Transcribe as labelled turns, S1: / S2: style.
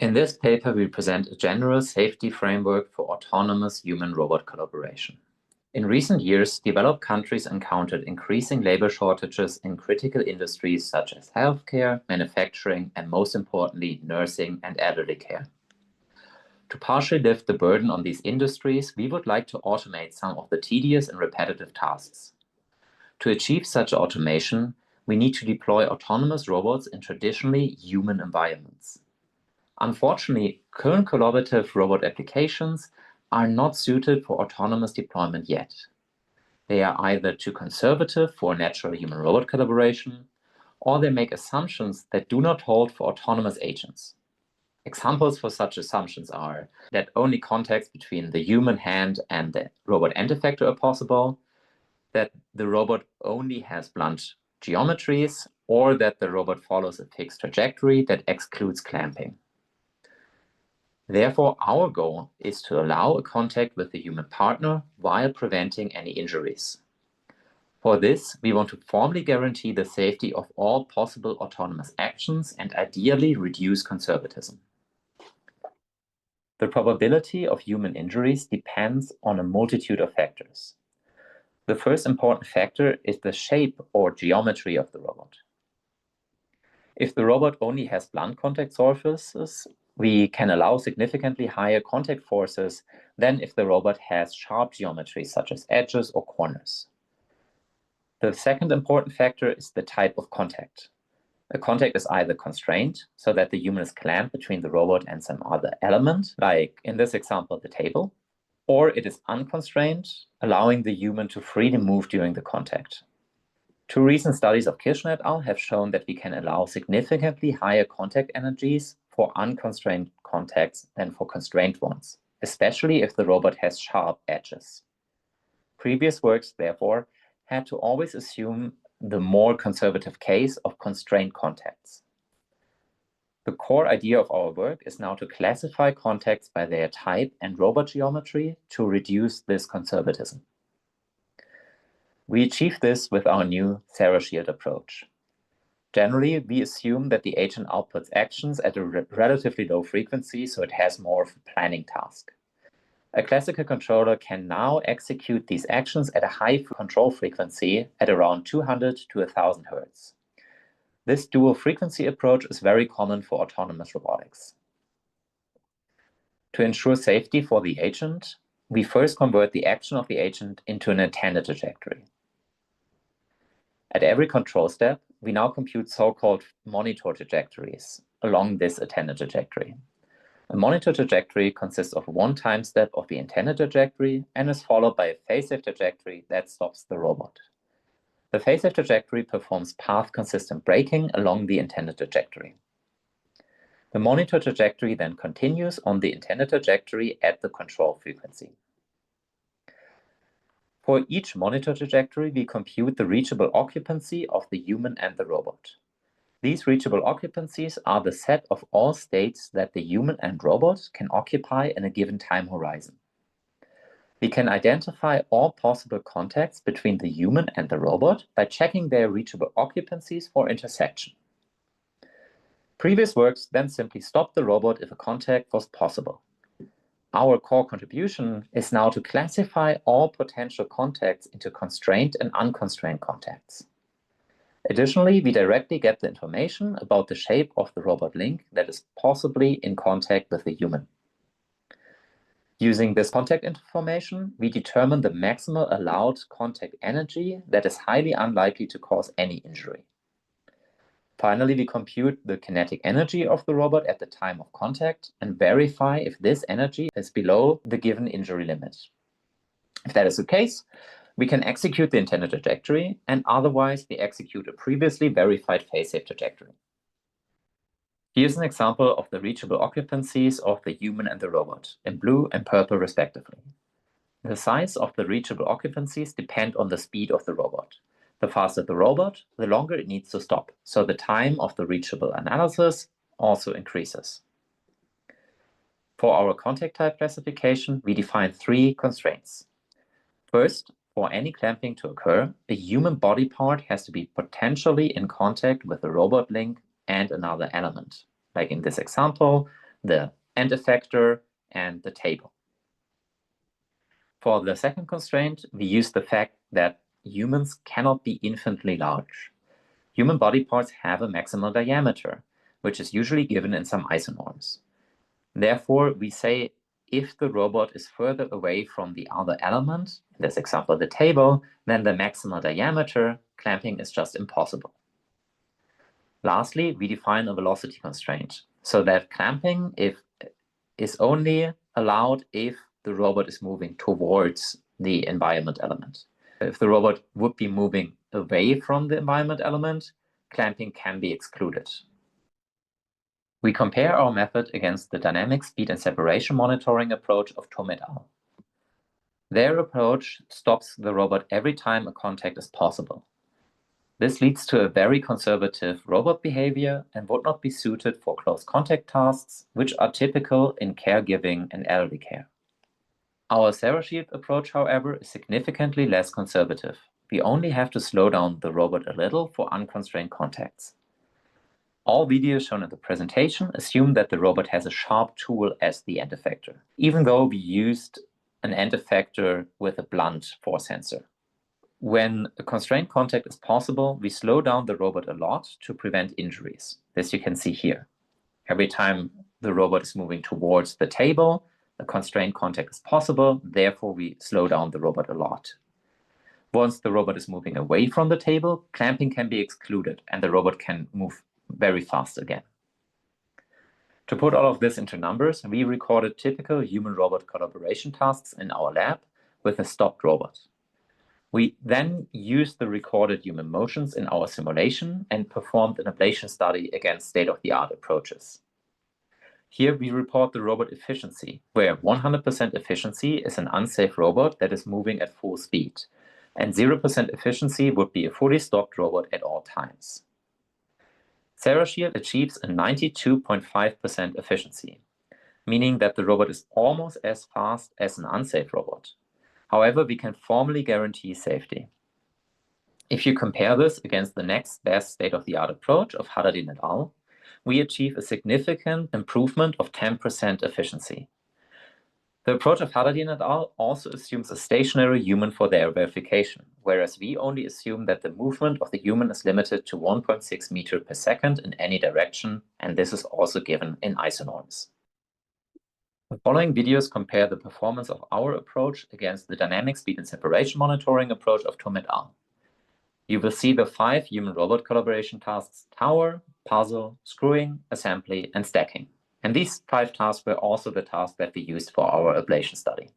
S1: In this paper, we present a general safety framework for autonomous human-robot collaboration. In recent years, developed countries encountered increasing labor shortages in critical industries such as healthcare, manufacturing, and most importantly, nursing and elderly care. To partially lift the burden on these industries, we would like to automate some of the tedious and repetitive tasks. To achieve such automation, we need to deploy autonomous robots in traditionally human environments. Unfortunately, current collaborative robot applications are not suited for autonomous deployment yet. They are either too conservative for natural human-robot collaboration, or they make assumptions that do not hold for autonomous agents. Examples for such assumptions are that only contacts between the human hand and the robot end effector are possible, that the robot only has blunt geometries, or that the robot follows a fixed trajectory that excludes clamping. Therefore, our goal is to allow a contact with the human partner while preventing any injuries. For this, we want to formally guarantee the safety of all possible autonomous actions and ideally reduce conservatism. The probability of human injuries depends on a multitude of factors. The first important factor is the shape or geometry of the robot. If the robot only has blunt contact surfaces, we can allow significantly higher contact forces than if the robot has sharp geometry such as edges or corners. The second important factor is the type of contact. A contact is either constrained, so that the human is clamped between the robot and some other element, like in this example, the table, or it is unconstrained, allowing the human to freely move during the contact. Two recent studies of Kirschner et al. Have shown that we can allow significantly higher contact energies for unconstrained contacts than for constrained ones, especially if the robot has sharp edges. Previous works, therefore, had to always assume the more conservative case of constrained contacts. The core idea of our work is now to classify contacts by their type and robot geometry to reduce this conservatism. We achieve this with our new TheraShield approach. Generally, we assume that the agent outputs actions at a relatively low frequency, so it has more of a planning task. A classical controller can now execute these actions at a high control frequency at around 200 to 1000 Hz. This dual frequency approach is very common for autonomous robotics. To ensure safety for the agent, we first convert the action of the agent into an intended trajectory. At every control step, we now compute so-called monitor trajectories along this intended trajectory. A monitor trajectory consists of one time step of the intended trajectory and is followed by a phase-safe trajectory that stops the robot. The phase-safe trajectory performs path-consistent braking along the intended trajectory. The monitor trajectory then continues on the intended trajectory at the control frequency. For each monitor trajectory, we compute the reachable occupancy of the human and the robot. These reachable occupancies are the set of all states that the human and robot can occupy in a given time horizon. We can identify all possible contacts between the human and the robot by checking their reachable occupancies for intersection. Previous works then simply stopped the robot if a contact was possible. Our core contribution is now to classify all potential contacts into constrained and unconstrained contacts. Additionally, we directly get the information about the shape of the robot link that is possibly in contact with the human. Using this contact information, we determine the maximal allowed contact energy that is highly unlikely to cause any injury. Finally, we compute the kinetic energy of the robot at the time of contact and verify if this energy is below the given injury limit. If that is the case, we can execute the intended trajectory, and otherwise we execute a previously verified phase-safe trajectory. Here's an example of the reachable occupancies of the human and the robot, in blue and purple respectively. The size of the reachable occupancies depend on the speed of the robot. The faster the robot, the longer it needs to stop, so the time of the reachable analysis also increases. For our contact type classification, we define three constraints. First, for any clamping to occur, a human body part has to be potentially in contact with the robot link and another element, like in this example, the end effector, and the table. For the second constraint, we use the fact that humans cannot be infinitely large. Human body parts have a maximal diameter, which is usually given in some isonorms. Therefore, we say if the robot is further away from the other element, in this example the table, then the maximal diameter, clamping is just impossible. Lastly, we define a velocity constraint, so that clamping is only allowed if the robot is moving towards the environment element. If the robot would be moving away from the environment element, clamping can be excluded. We compare our method against the dynamic speed and separation monitoring approach of Thom et al. Their approach stops the robot every time a contact is possible. This leads to a very conservative robot behavior and would not be suited for close contact tasks, which are typical in caregiving and elderly care. Our Sarah-Shield approach, however, is significantly less conservative. We only have to slow down the robot a little for unconstrained contacts. All videos shown in the presentation assume that the robot has a sharp tool as the end effector, even though we used an end effector with a blunt force sensor. When a constrained contact is possible, we slow down the robot a lot to prevent injuries. This you can see here. Every time the robot is moving towards the table, a constrained contact is possible, therefore we slow down the robot a lot. Once the robot is moving away from the table, clamping can be excluded and the robot can move very fast again. To put all of this into numbers, we recorded typical human-robot collaboration tasks in our lab with a stopped robot. We then used the recorded human motions in our simulation and performed an ablation study against state-of-the-art approaches. Here we report the robot efficiency, where 100% efficiency is an unsafe robot that is moving at full speed, and 0% efficiency would be a fully stopped robot at all times. Sarah-Shield achieves a 92.5% efficiency, meaning that the robot is almost as fast as an unsafe robot. However, we can formally guarantee safety. If you compare this against the next best state-of-the-art approach of Haddadin et al., we achieve a significant improvement of 10% efficiency. The approach of Haddadin et al. Also assumes a stationary human for their verification, whereas we only assume that the movement of the human is limited to 1.6 meters per second in any direction, and this is also given in isonorms. The following videos compare the performance of our approach against the dynamic speed and separation monitoring approach of Thom et al. You will see the 5 human-robot collaboration tasks: tower, puzzle, screwing, assembly, and stacking. And these 5 tasks were also the tasks that we used for our ablation study.